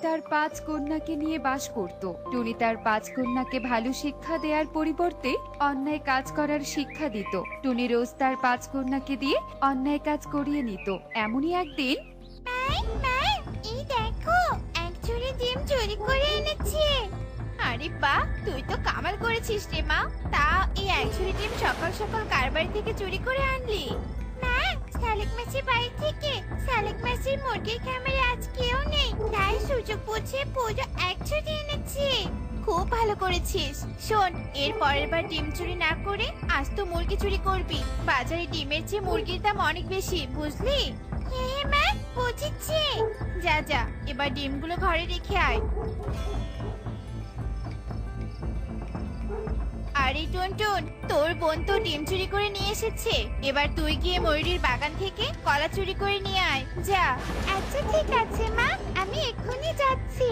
তার 5 কন্যাকে নিয়ে বাস করত। টুনি তার 5 কন্যাকে ভালো শিক্ষা দেওয়ার পরিবর্তে অন্যায় কাজ করার শিক্ষা দিত। টুনি রোজ তার 5 কন্যাকে দিয়ে অন্যায় কাজ করিয়ে নিত। এমনই একদিন এই দেখো, এক ঝুড়ি ডিম চুরি করে এনেছি। আরে বাহ, তুই তো কামাল করেছিস রে মা। তা এই এক ঝুড়ি ডিম সকাল সকাল কার বাড়ি থেকে চুরি করে আনলি? মা, শালিক মাসির বাড়ি থেকে। শালিক মাসির মুরগির খামারে আজ কেউ নেই, তাই সুযোগ বুঝে পুরো এক ঝুড়ি এনেছি। খুব ভালো করেছিস। শোন, এর পরের বার ডিম চুরি না করে আজ তো মুরগি চুরি করবি। বাজারে ডিমের চেয়ে মুরগির দাম অনেক বেশি, বুঝলি? হ্যাঁ মা, বুঝেছি। যা যা, এবার ডিমগুলো ঘরে রেখে আয়। আরে টুনটুন, তোর বোন তো ডিম চুরি করে নিয়ে এসেছে। এবার তুই গিয়ে ময়ূরীর বাগান থেকে কলা চুরি করে নিয়ে আয়, যা। আচ্ছা ঠিক আছে মা, আমি এক্ষুনি যাচ্ছি।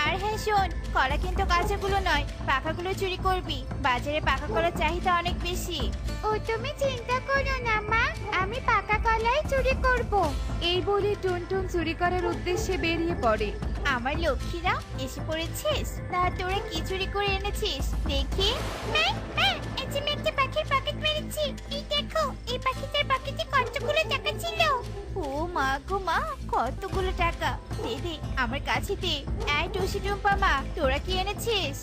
আর হ্যাঁ শোন, কলা কিন্তু কাঁচাগুলো নয়, পাকাগুলো চুরি করবি। বাজারে পাকা কলার চাহিদা অনেক বেশি। ও তুমি চিন্তা করো না মা, আমি পাকা কলাই চুরি করব। এই বলে টুনটুন চুরি করার উদ্দেশ্যে বেরিয়ে পড়ে। আমার লক্ষ্মীরা এসে পড়েছিস। তা তোরা কি চুরি করে এনেছিস দেখি? এই যে আমি একটা পাখির পকেট মেরেছি। এই দেখো, এই পাখিটার পকেটে কতগুলো টাকা ছিল। ও মা গো মা, কতগুলো টাকা! দে দে, আমার কাছে দে। এই টুসি টুম্পা মা, তোরা কি এনেছিস?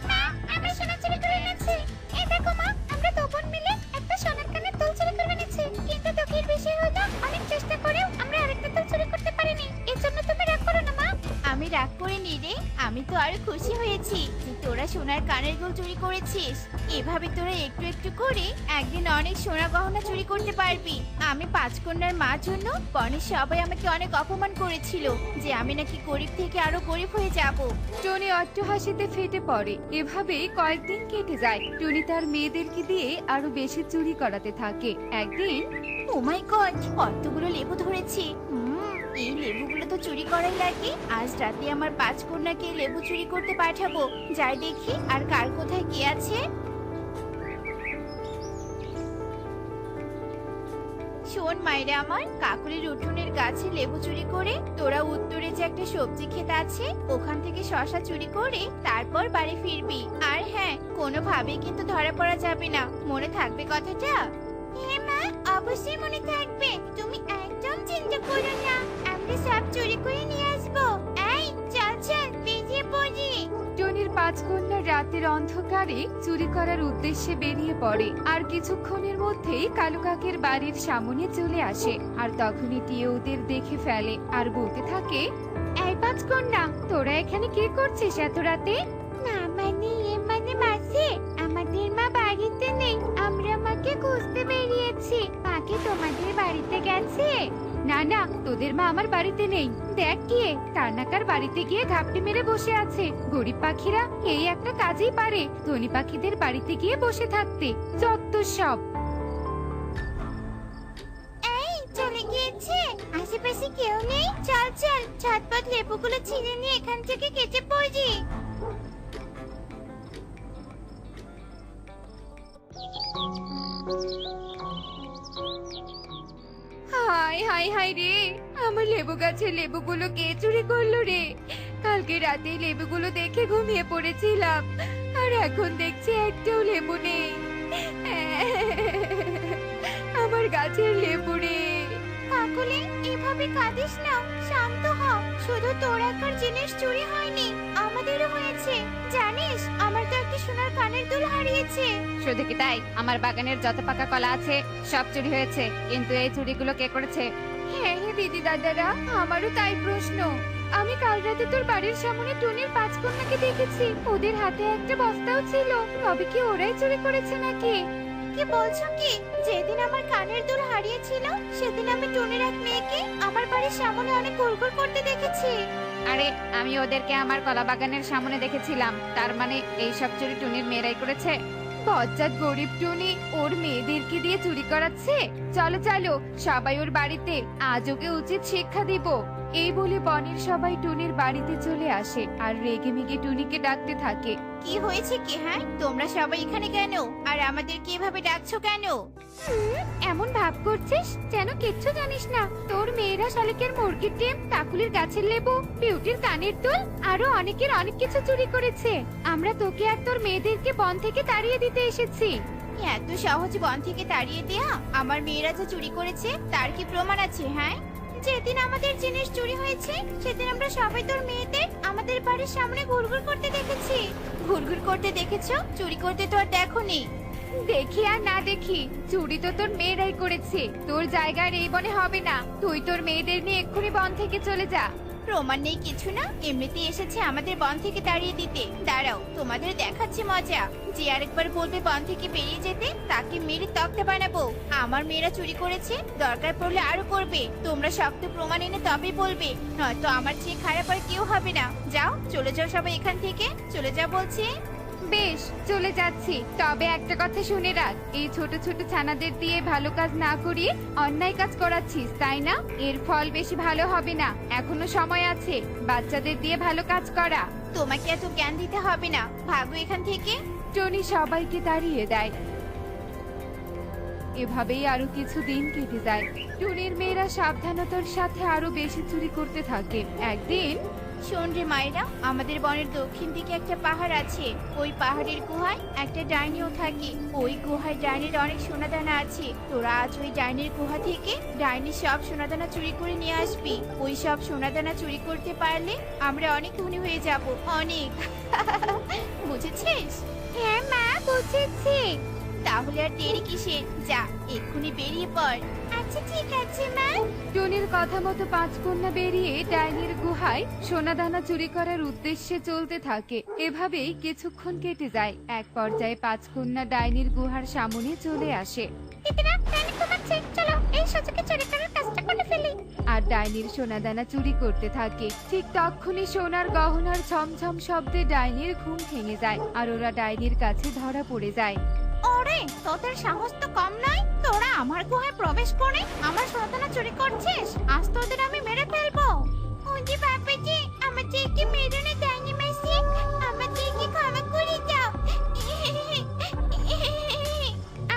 মা, আমরা সোনা চুরি করে এনেছি। এই দেখো মা, আমরা দুজন মিলে একটা সোনার কানের দুল চুরি করে এনেছি। কিন্তু দুঃখের বিষয় হলো, অনেক চেষ্টা করেও আমরা আরেকটা দুল চুরি করতে পারিনি। এর জন্য তুমি রাগ করো না মা। আমি রাগ করিনি রে, আমি তো আরো খুশি হয়েছি যে তোরা সোনার কানের দুল চুরি করেছিস। এভাবে তোরা একটু একটু করে একদিন অনেক সোনা গহনা চুরি করতে পারবি। আমি 5 কন্যার মার জন্য বনের সবাই আমাকে অনেক অপমান করেছিল যে আমি নাকি গরিব থেকে আরো গরিব হয়ে যাব। টুনি অট্টহাসিতে ফেটে পড়ে। এভাবেই কয়েকদিন কেটে যায়। টুনি তার মেয়েদেরকে দিয়ে আরো বেশি চুরি করাতে থাকে। একদিন ও মাই গড, কতগুলো লেবু ধরেছি। এই লেবুগুলো তো চুরি করাই লাগে। আজ রাতে আমার 5 কন্যাকে লেবু চুরি করতে পাঠাবো। যাই দেখি আর কার কোথায় কি আছে। শোন মাইরা আমার, কাকুলির উঠোনের গাছে লেবু চুরি করে তোরা উত্তরে যে একটা সবজি ক্ষেত আছে ওখান থেকে শসা চুরি করে তারপর বাড়ি ফিরবি। আর হ্যাঁ, কোনোভাবেই কিন্তু ধরা পড়া যাবে না, মনে থাকবে কথাটা? হ্যাঁ মা, অবশ্যই মনে থাকবে। তুমি একদম চিন্তা করো না, আমরা সব চুরি করে নিয়ে আসবো। এই চল চল, বেরিয়ে পড়ি। টুনির 5 কন্যা রাতের অন্ধকারে চুরি করার উদ্দেশ্যে বেরিয়ে পড়ে। আর কিছুক্ষণের মধ্যেই কালু কাকের বাড়ির সামনে চলে আসে। আর তখনই টিয়ে ওদের দেখে ফেলে আর বলতে থাকে, এই 5 কন্যা, তোরা এখানে কি করছিস এত রাতে? না মানে মাসি, আমাদের মা বাড়িতে নেই। আমরা মাকে খুঁজতে বেরিয়েছি। মাকে তোমাদের বাড়িতে গেছে? না না, তোদের মা আমার বাড়িতে নেই। দেখ গিয়ে, কার বাড়িতে গিয়ে ঘাপটি মেরে বসে আছে। গরিব পাখিরা এই একটা কাজই পারে, ধনী পাখিদের বাড়িতে গিয়ে বসে থাকতে। যত সব। এই চলে গিয়েছে, আশেপাশে কেউ নেই। চল চল, ঝটপট লেবুগুলো ছিঁড়ে নিয়ে এখান থেকে কেটে পড়ি। হাই হাই হাই রে, আমার লেবু গাছের লেবুগুলো কে চুরি করলো রে? কালকে রাতে লেবুগুলো দেখে ঘুমিয়ে পড়েছিলাম, আর এখন দেখছি একটাও লেবু নেই। আমার গাছের লেবু রে। কাকুলি, এভাবে কাঁদিস না, শান্ত হ। শুধু তোর একার জিনিস চুরি হয়নি, আমাদেরও হয়েছে। জানিস, আমার তো একটা সোনার কানের দুল হারিয়েছে। শুধু কি তাই, আমার বাগানের যত পাকা কলা আছে সব চুরি হয়েছে। কিন্তু এই চুরিগুলো কে করেছে? হ্যাঁ হ্যাঁ দিদি দাদারা, আমারও তাই প্রশ্ন। আমি কাল রাতে তোর বাড়ির সামনে টুনির 5 কন্যাকে দেখেছি। ওদের হাতে একটা বস্তাও ছিল। তবে কি ওরাই চুরি করেছে নাকি? কি বলছো কি? যেদিন আমার কানের দুল হারিয়েছিল সেদিন আমি টুনির এক মেয়েকে আমার বাড়ির সামনে অনেক ঘুরঘুর করতে দেখেছি। আরে, আমি ওদেরকে আমার কলা বাগানের সামনে দেখেছিলাম। তার মানে এই সব চুরি টুনির মেয়েরাই করেছে। বজ্জাত গরিব টুনি ওর মেয়েদেরকে দিয়ে চুরি করাচ্ছে। চলো চলো, সবাই ওর বাড়িতে, আজ ওকে উচিত শিক্ষা দিব। এই বলে বনের সবাই টুনির বাড়িতে চলে আসে আর রেগে মেগে টুনিকে ডাকতে থাকে। কি হয়েছে কি? হ্যাঁ, তোমরা সবাই এখানে কেন? আর আমাদেরকে এভাবে ডাকছো কেন? এমন ভাব করছিস যেন কিচ্ছু জানিস না। তোর মেয়েরা শালিকের মুরগির ডিম, কাকুলির গাছের লেবু, বিউটির কানের দুল আরো অনেকের অনেক কিছু চুরি করেছে। আমরা তোকে আর তোর মেয়েদেরকে বন থেকে তাড়িয়ে দিতে এসেছি। এত সহজ বন থেকে তাড়িয়ে দেয়া? আমার মেয়েরা যে চুরি করেছে তার কি প্রমাণ আছে? হ্যাঁ, যেদিন আমাদের জিনিস চুরি হয়েছে সেদিন আমরা সবাই তোর মেয়েদের আমাদের বাড়ির সামনে ঘুরঘুর করতে দেখেছি। ঘুরঘুর করতে দেখেছো, চুরি করতে তো আর দেখোনি। দেখি আর না দেখি, চুরি তো তোর মেয়েরাই করেছে। তোর জায়গা আর এই বনে হবে না। তুই তোর মেয়েদের নিয়ে এক্ষুনি বন থেকে চলে যা। প্রমাণ নেই কিছু না, এমনিতেই এসেছে আমাদের বন থেকে তাড়িয়ে দিতে। দাঁড়াও, তোমাদের দেখাচ্ছি মজা। যে আরেকবার বলবে বন থেকে বেরিয়ে যেতে তাকে মেরে তক্তা বানাবো। আমার মেয়েরা চুরি করেছে, দরকার পড়লে আরো করবে। তোমরা শক্ত প্রমাণ এনে তবেই বলবে, নয়তো আমার চেয়ে খারাপ আর কেউ হবে না। যাও, চলে যাও সবাই এখান থেকে, চলে যাও বলছি। বেশ, চলে যাচ্ছি। তবে একটা কথা শুনে রাখ, এই ছোট ছোট ছানাদের দিয়ে ভালো কাজ না করিয়ে অন্যায় কাজ করাচ্ছিস, তাই না? এর ফল বেশি ভালো হবে না। এখনো সময় আছে বাচ্চাদের দিয়ে ভালো কাজ করা। তোমাকে এত জ্ঞান দিতে হবে না, ভাগো এখান থেকে। টনি সবাইকে তাড়িয়ে দেয়। এভাবেই আরো কিছু দিন কেটে যায়। টুনির মেয়েরা সাবধানতার সাথে আরো বেশি চুরি করতে থাকে। একদিন, শোন রে মায়েরা, আমাদের বনের দক্ষিণ দিকে একটা পাহাড় আছে। ওই পাহাড়ের গুহায় একটা ডাইনিও থাকে। ওই গুহায় ডাইনির অনেক সোনাদানা আছে। তোরা আজ ওই ডাইনির গুহা থেকে ডাইনির সব সোনাদানা চুরি করে নিয়ে আসবি। ওই সব সোনাদানা চুরি করতে পারলে আমরা অনেক ধনী হয়ে যাব, অনেক। বুঝেছিস? হ্যাঁ মা, বুঝেছি। তাহলে আর দেরি কিসের? যা, এক্ষুনি বেরিয়ে পড়। আচ্ছা ঠিক আছে মা। টনির কথা মতো পাঁচ কন্যা বেরিয়ে ডাইনির গুহায় সোনাদানা চুরি করার উদ্দেশ্যে চলতে থাকে। এভাবেই কিছুক্ষণ কেটে যায়। এক পর্যায়ে পাঁচ কন্যা ডাইনির গুহার সামনে চলে আসে। চলো, এই সুযোগে চুরি করার কাজটা করে ফেলি। আর ডাইনির সোনাদানা চুরি করতে থাকে। ঠিক তখনই সোনার গহনার ঝমঝম শব্দে ডাইনির ঘুম ভেঙে যায় আর ওরা ডাইনির কাছে ধরা পড়ে যায়। ওরে, তোদের সাহস তো কম নয়। তোরা আমার গুহায় প্রবেশ করে আমার সোনাদানা চুরি করছিস। আজ তোদের আমি মেরে ফেলবো। ওজি বাবাজি, আমাদেরকে মেরো না ডাইনি মাসি। আমাদেরকে ক্ষমা করে দাও।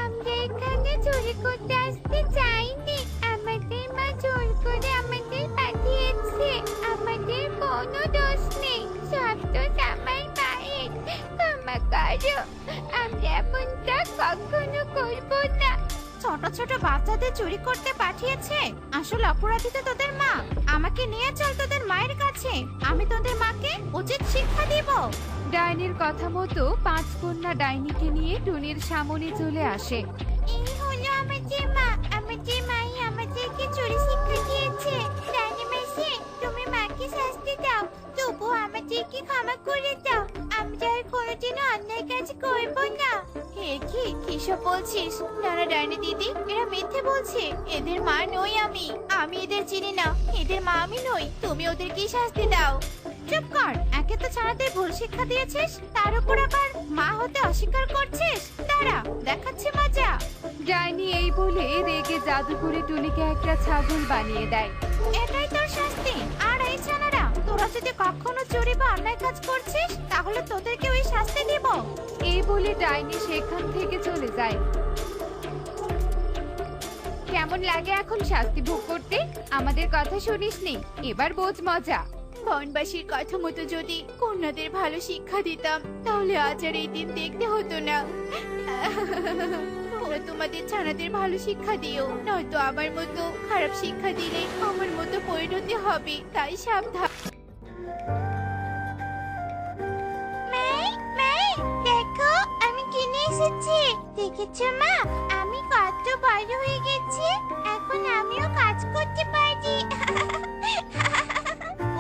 আমরা এখানে চুরি করতে আসতে চাইনি। আমাদের মা জোর করে আমাদের পাঠিয়েছে। আমাদের কোনো দোষ নেই। সব দোষ আমার মায়ের। ক্ষমা করো, আমরা এমনটা কখনো করবো না। ছোট ছোট বাচ্চাদের চুরি করতে পাঠিয়েছে। আসল অপরাধী তো তোদের মা। আমাকে নিয়ে চল তোদের মায়ের কাছে। আমি তোদের মাকে উচিত শিক্ষা দিব। ডাইনির কথা মতো পাঁচ কন্যা ডাইনিকে নিয়ে টুনির সামনে চলে আসে। এই হলো আমাদের মা। আমাদের মাই আমাদেরকে চুরি শিক্ষা দিয়েছে। ডাইনি মাসি, তুমি মাকে শাস্তি দাও, তবু আমাদেরকে ক্ষমা করে দাও। আমরা আর কোনোদিনও অন্যায় কাজ করব না। হে কি কিসব বলছিস? না না ডাইনি দিদি, এরা মিথ্যে বলছে। এদের মা নই আমি। আমি এদের চিনি না। এদের মা আমি নই। তুমি ওদেরকে শাস্তি দাও। চুপ কর। একে তো ছানাদের ভুল শিক্ষা দিয়েছিস, তার উপর আবার মা হতে অস্বীকার করছিস। দাঁড়া, দেখাচ্ছি মজা। ডাইনি এই বলে রেগে জাদু করে টুনিকে একটা ছাগল বানিয়ে দেয়। এটাই তোর শাস্তি। আর এই ছানারা, তোরা যদি কখনো চুরি বা অন্যায় কাজ করছিস তাহলে তোদেরকে ওই শাস্তি দিব। এই বলে ডাইনি সেখান থেকে চলে যায়। কেমন লাগে এখন শাস্তি ভোগ করতে? আমাদের কথা শুনিসনি, এবার বোঝ মজা। বনবাসীর কথা মতো যদি কন্যাদের ভালো শিক্ষা দিতাম তাহলে আজ আর এই দিন দেখতে হতো না। তোমরা তোমাদের ছানাদের ভালো শিক্ষা দিও, নয়তো আমার মতো খারাপ শিক্ষা দিলে আমার মতো পরিণতি হবে। তাই সাবধান। দেখো, আমি কিনে এসেছি। দেখেছো মা, আমি কত বড় হয়ে গেছি। এখন আমিও কাজ করতে পারি।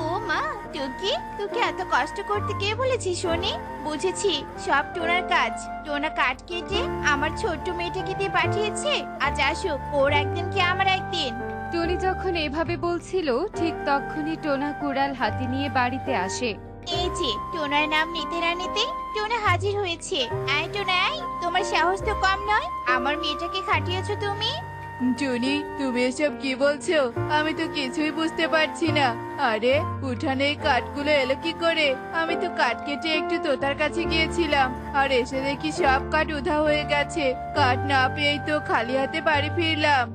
ও মা, টুকি, তোকে এত কষ্ট করতে কে বলেছি শুনি? বুঝেছি, সব টোনার কাজ। টোনা কাঠ কেটে আমার ছোট্ট মেয়েটাকে দিয়ে পাঠিয়েছে। আজ আসুক, ওর একদিন কি আমার একদিন। টনি যখন এভাবে বলছিল ঠিক তখনই টোনা কুড়াল হাতে নিয়ে বাড়িতে আসে। এই যে টোনার নাম নিতে না নিতে টোনা হাজির হয়েছে। আয় টোনা, আয়। তোমার সাহস তো কম নয়। আমার মেয়েটাকে খাটিয়েছো তুমি। টুনি, তুমি এসব কি বলছো? আমি তো কিছুই বুঝতে পারছি না। আরে, উঠানে এই কাঠগুলো এলো কি করে? আমি তো কাঠ কেটে একটু তোতার কাছে গিয়েছিলাম, আর এসে দেখি সব কাঠ উধা হয়ে গেছে। কাঠ না পেয়েই তো খালি হাতে বাড়ি ফিরলাম।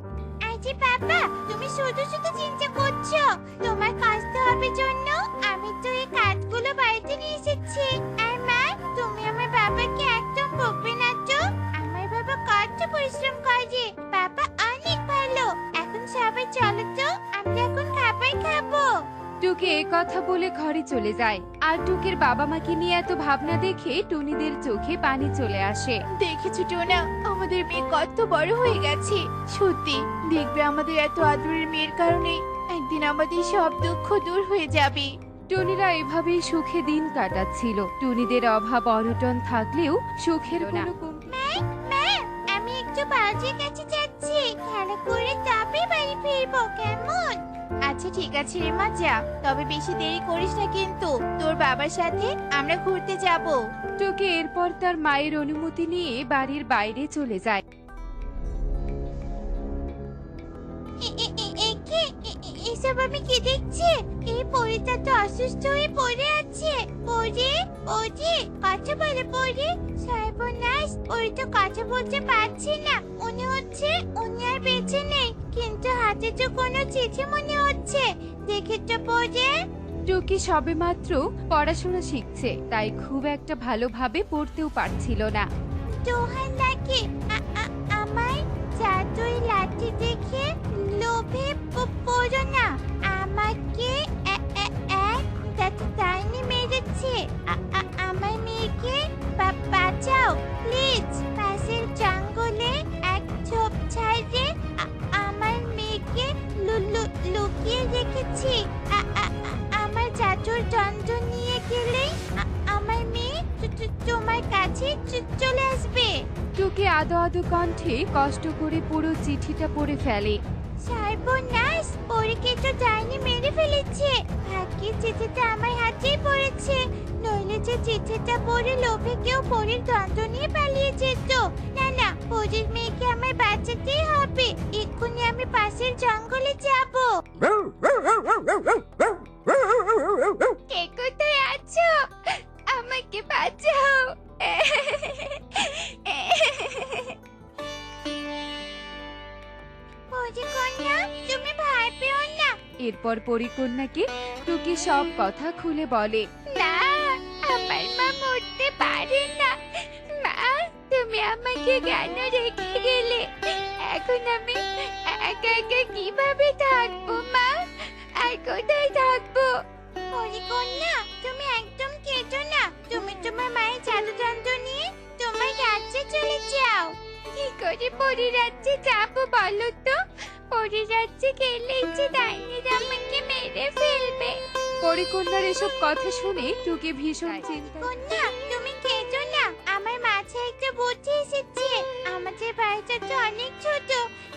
আরে বাবা, তুমি শুধু শুধু চিন্তা করছো। তোমার কষ্ট হবে জন্য আমি তো এই কাঠগুলো বাড়িতে নিয়ে এসেছি। আর মা, তুমি আমার বাবাকে একদম বকবে না তো। আমার বাবা কত পরিশ্রম করে। বাবা অনেক ভালো। এখন সবাই চলো তো, আমরা এখন খাবার খাবো। টুকি এই কথা বলে ঘরে চলে যায়। আর টুকির বাবা মাকে নিয়ে এত ভাবনা দেখে টুনিদের চোখে পানি চলে আসে। দেখেছো টোনা, আমাদের মেয়ে কত বড় হয়ে গেছে। সত্যি, দেখবে আমাদের এত আদরের মেয়ের কারণে একদিন আমাদের সব দুঃখ দূর হয়ে যাবে। টুনিরা এভাবেই সুখে দিন কাটাচ্ছিল। টুনিদের অভাব অনটন থাকলেও সুখের কোনো কমতি মা, আমি একটু বাজারের কাছে যাচ্ছি। খেলা করে তবে বাড়ি ফিরবো, কেমন? আচ্ছা ঠিক আছে রে মা, যা। তবে বেশি দেরি করিস না কিন্তু। তোর বাবার সাথে আমরা ঘুরতে যাব। টুকি এরপর তার মায়ের অনুমতি নিয়ে বাড়ির বাইরে চলে যায়। এসব আমি কি দেখছি? এই পরীটা তো অসুস্থ হয়ে পড়ে আছে। পরি, পরি, কথা বলে পরি। সর্বনাশ, পরি তো কথা বলতে পারছে না। মনে হচ্ছে উনি আর বেঁচে নেই, কিন্তু হাতে তো কোনো চিঠি মনে হচ্ছে। দেখে তো পরি। টুকি সবেমাত্র পড়াশোনা শিখছে, তাই খুব একটা ভালোভাবে পড়তেও পারছিল না। দোহাই লাগে, আমার জাদুই লাঠি দেখে লোভে পড়ো না। আমাকে এক ডাইনি মেরেছে। আমার মেয়েকে বাঁচাও প্লিজ। পাশের জঙ্গলে এক ঝোপঝাড়ে আমার মেয়েকে লুকিয়ে রেখেছি। আমার জাদুর দণ্ড নিয়ে গেলেই আমার মেয়ে তোমার কাছে চলে আসবে। টুকি আদো আদো কণ্ঠে কষ্ট করে পুরো চিঠিটা পড়ে ফেলে। সর্বনাশ, পরীকে তো ডাইনি মেরে ফেলেছে। ভাগ্যে চিঠিটা আমার হাতেই পড়েছে, নইলে যে চিঠিটা পড়ে লোভে কেউ পরীর দ্বন্দ্ব নিয়ে পালিয়ে যেত। না না, পরীর মেয়েকে আমার বাঁচাতেই হবে। এক্ষুনি আমি পাশের জঙ্গলে যাব। কে কোথায় আছো? আমাকে বাঁচাও। পরিকন্যা, তুমি ভয় পেও না। এরপর পরিকন্যাকে টুকি সব কথা খুলে বলে। না, আমার মা মরতে পারে না। মা, তুমি আমাকে কেন রেখে গেলে? এখন আমি একা একা কিভাবে থাকবো মা? আর কোথায় থাকবো? পরিকন্যা, তুমি একদম কেঁদো না। তুমি তোমার মায়ের জাদুযন্ত্র নিয়ে তোমার রাজ্যে চলে যাও। কি করে পরিরাজ্যে যাবো বলো তো? পরিরাজ্যে গেলেই যে ডাইনিরা আমাকে মেরে ফেলবে। পরিকন্যার এসব কথা শুনে টুকি ভীষণ চিন্তা। কন্যা, তুমি কেঁদো না। আমার মাথায় একটা বুদ্ধি এসেছে। আমাদের বাড়িটা তো অনেক ছোট,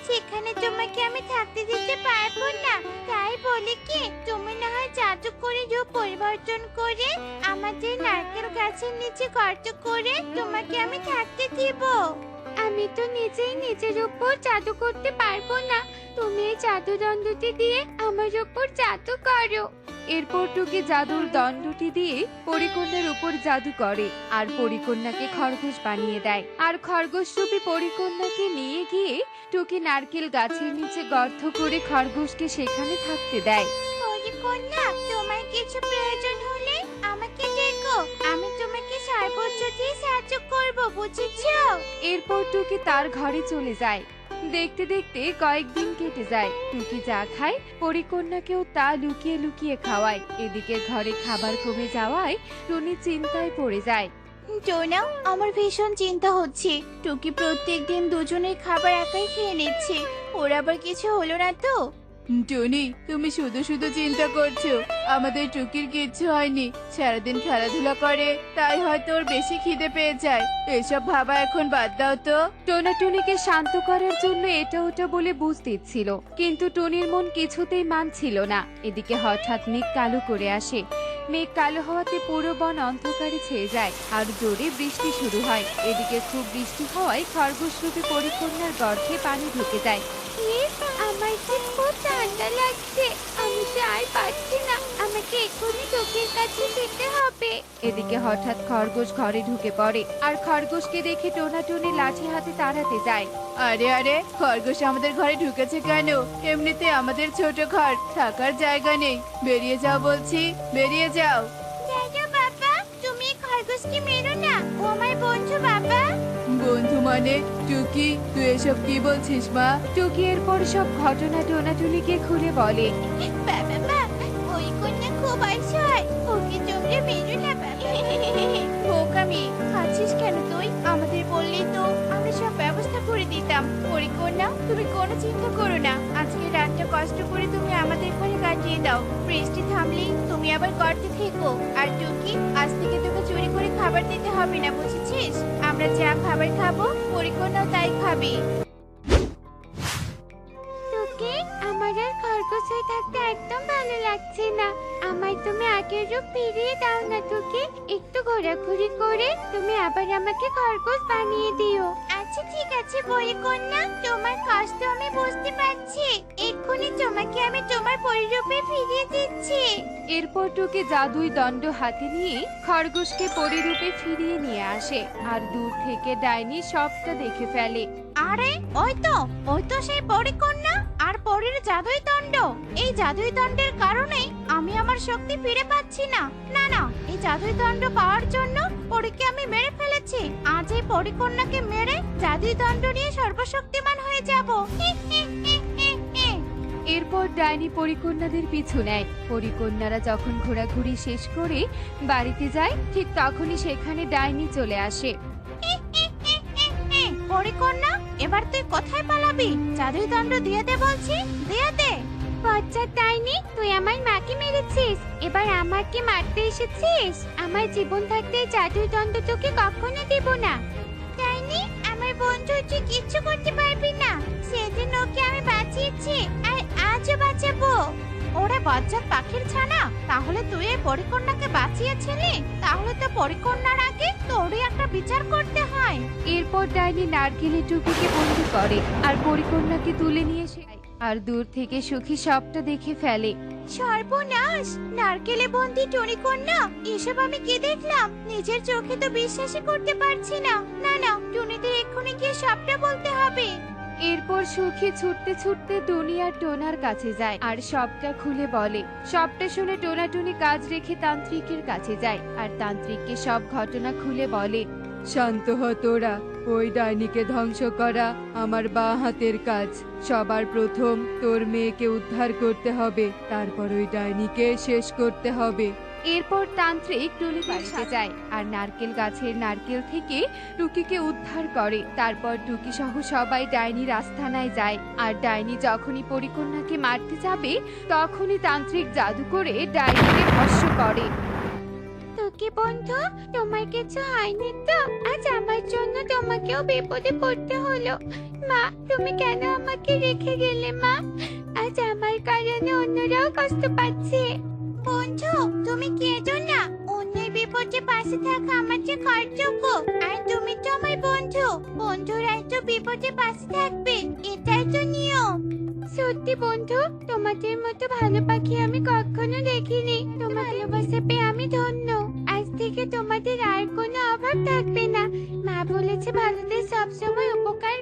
সেখানে তোমাকে আমি থাকতে দিতে পারবো না। তাই বলি কি, তুমি না হয় জাদু করে রূপ পরিবর্তন করে আমাদের নারকেল গাছের নিচে গর্ত করে তোমাকে আমি থাকতে দিব। আমি তো নিজেই নিজের উপর জাদু করতে পারবো না। তুমি এই জাদুদণ্ডটি দিয়ে আমার উপর জাদু করো। এরপর টুকি জাদুর দণ্ডটি দিয়ে পরিকন্যার উপর জাদু করে আর পরিকন্যাকে খরগোশ বানিয়ে দেয়। আর খরগোশ রূপী পরিকন্যাকে নিয়ে গিয়ে টুকি নারকেল গাছের নিচে গর্ত করে খরগোশকে সেখানে থাকতে দেয়। পরিকন্যা, তোমার কিছু প্রয়োজন হলে আমাকে ডেকো। আমি তোমাকে সর্বোচ্চ দিয়ে সাহায্য করব, বুঝেছো? এরপর টুকি তার ঘরে চলে যায়। দেখতে দেখতে কয়েকদিন কেটে যায়। টুকি যা খায় পরিকন্যাকেও তা লুকিয়ে লুকিয়ে খাওয়ায়। এদিকে ঘরে খাবার কমে যাওয়ায় টুনি চিন্তায় পড়ে যায়। টোনা, আমার ভীষণ চিন্তা হচ্ছে। টুকি প্রত্যেকদিন দুজনের খাবার একাই খেয়ে নিচ্ছে। ওর আবার কিছু হলো না তো? টনি, তুমি শুধু শুধু চিন্তা করছো। আমাদের টুকির কিচ্ছু হয়নি। সারাদিন খেলাধুলা করে, তাই হয়তো ওর বেশি খিদে পেয়ে যায়। এসব ভাবা এখন বাদ দাও তো। টোনা টুনিকে শান্ত করার জন্য এটা ওটা বলে বুঝ দিচ্ছিল, কিন্তু টুনির মন কিছুতেই মানছিল না। এদিকে হঠাৎ মেঘ কালো করে আসে। মেঘ কালো হওয়াতে পুরো বন অন্ধকারে ছেয়ে যায় আর জোরে বৃষ্টি শুরু হয়। এদিকে খুব বৃষ্টি হওয়ায় খরগোশ রূপী পরিকন্যার গর্ভে পানি ঢুকে যায়। আমার যে খুব ঠান্ডা লাগছে, আমি যে আর পারছি না, আমাকে এক্ষুনি চোখের কাছে যেতে হবে। এদিকে হঠাৎ খরগোশ ঘরে ঢুকে পড়ে আর খরগোশকে দেখে টোনাটুনি লাঠি হাতে তাড়াতে যায়। আরে আরে, খরগোশ আমাদের ঘরে ঢুকেছে কেন? এমনিতে আমাদের ছোট ঘর, থাকার জায়গা নেই। বেরিয়ে যাও বলছি, বেরিয়ে যাও। জানো বাবা, তুমি এই খরগোশকে মেরো না, ও আমার বন্ধু বাবা। বন্ধু মানে? টুকি, তুই এসব কি বলছিস মা? টুকি এরপর সব ঘটনা টোনাটুনিকে খুলে বলে। বাবা মা, ওই কন্যা খুব অসহায়, ওকে তোমরা মেরো না বাবা। বোকামি খাচ্ছিস কেন তুই? আমাদের বললেই তো আমরা সব ব্যবস্থা করে দিতাম। পরিকন্যা, তুমি কোনো চিন্তা করো না। আজকে রাতটা কষ্ট করে তুমি আমাদের ঘরে কাটিয়ে দাও। বৃষ্টি থামলেই তুমি আবার করতে থেকো। আর টুকি, আজ থেকে তোকে চুরি করে খাবার দিতে হবে না, বুঝেছিস? আমরা যা খাবার খাবো পরিকন্যাও তাই খাবে। তোকে আমার আর খরগোশ হয়ে থাকতে একদম ভালো লাগছে না। আমায় তুমি আগের রূপ ফিরিয়ে দাও না তোকে। একটু ঘোরাঘুরি করে তুমি আবার আমাকে খরগোশ বানিয়ে দিও। আচ্ছা ঠিক আছে পরিকন্যা, তোমার কষ্ট আমি বুঝতে পারছি। এক্ষুনি তোমাকে আমি তোমার পরিরূপে ফিরিয়ে দিচ্ছি। এরপর টুকি জাদুই দণ্ড হাতে নিয়ে খরগোশকে পরিরূপে ফিরিয়ে নিয়ে আসে আর দূর থেকে ডাইনি সবটা দেখে ফেলে। আরে ওই তো সেই পরিকন্যা আর পরীর জাদুই দণ্ড। এই জাদুই দণ্ডের কারণে আমি আমার শক্তি ফিরে পাচ্ছি না। না না, এই জাদুই দণ্ড পাওয়ার জন্য পরীকে আমি মেরে ফেলেছি। আজ এই পরিকন্যাকে মেরে জাদুই দণ্ড নিয়ে সর্বশক্তিমান হয়ে যাব। এরপর ডাইনি পরিকন্যাদের পিছু নেয়। পরিকন্যারা যখন ঘোরাঘুরি শেষ করে বাড়িতে যায়, ঠিক তখনই সেখানে ডাইনি চলে আসে। পরিকন্যা, এবার তুই কোথায় পালাবি? জাদুই দণ্ড দিয়ে দে বলছি, দিয়ে দে। বাচ্চা ডাইনি, তুই আমার মাকে মেরেছিস, এবার আমাকে মারতে এসেছিস? আমার জীবন থাকতে এই জাদুর দণ্ড তোকে কখনো দেব না। ডাইনি, আমার বন্ধু তুই কিচ্ছু করতে পারবি না। সেদিন ওকে আমি বাঁচিয়েছি আর আজও বাঁচাবো। ওরে বজ্জাত পাখির ছানা, তাহলে তুই এই পরিকন্যাকে বাঁচিয়েছিলি? তাহলে তো পরিকন্যার আগে তোরই একটা বিচার করতে হয়। এরপর ডাইনি নারকেলে টুকিকে বন্দি করে আর পরিকন্যাকে তুলে নিয়ে এসে আর দূর থেকে সুখী সবটা দেখে ফেলে। সর্বনাশ, নারকেলে বন্দি টুনিকন্যা, এসব আমি কি দেখলাম? নিজের চোখে তো বিশ্বাসই করতে পারছি না। না না, টুনিদের এক্ষুনি গিয়ে সবটা বলতে হবে। এরপর সুখী ছুটতে ছুটতে টুনি আর টোনার কাছে যায় আর সবটা খুলে বলে। সবটা শুনে টোনাটুনি কাজ রেখে তান্ত্রিকের কাছে যায় আর তান্ত্রিককে সব ঘটনা খুলে বলে। শান্ত হ তোরা, ওই ডাইনিকে ধ্বংস করা আমার বাঁ হাতের কাজ। সবার প্রথম তোর মেয়েকে উদ্ধার করতে হবে, তারপর ওই ডাইনিকে শেষ করতে হবে। এরপর তান্ত্রিক টুনি বাড়িতে যায় আর নারকেল গাছের নারকেল থেকে টুকিকে উদ্ধার করে। তারপর টুকি সহ সবাই ডাইনির আস্তানায় যায় আর ডাইনি যখনই পরিকন্যাকে মারতে যাবে তখনই তান্ত্রিক জাদু করে ডাইনিকে ভস্ম করে। তোকে বন্ধু, তোমার কিছু হয়নি তো? আজ আমার জন্য তোমাকেও বিপদে পড়তে হলো। মা, তুমি কেন আমাকে রেখে গেলে মা? আজ আমার কারণে অন্যরাও কষ্ট পাচ্ছে। বন্ধু, তুমি কেঁদো না। অন্যের বিপদে পাশে থাকা আমার যে কর্তব্য। আর তুমি তো আমার বন্ধু, বন্ধুরাই তো বিপদে পাশে থাকবে, এটাই তো নিয়ম। সত্যি বন্ধু, তোমাদের মতো ভালো পাখি আমি কখনো দেখিনি। তোমার ভালোবাসা পেয়ে আমি ধন্য। আজ থেকে তোমাদের আর কোনো অভাব থাকবে না। মা বলেছে ভালোদের সবসময় উপকার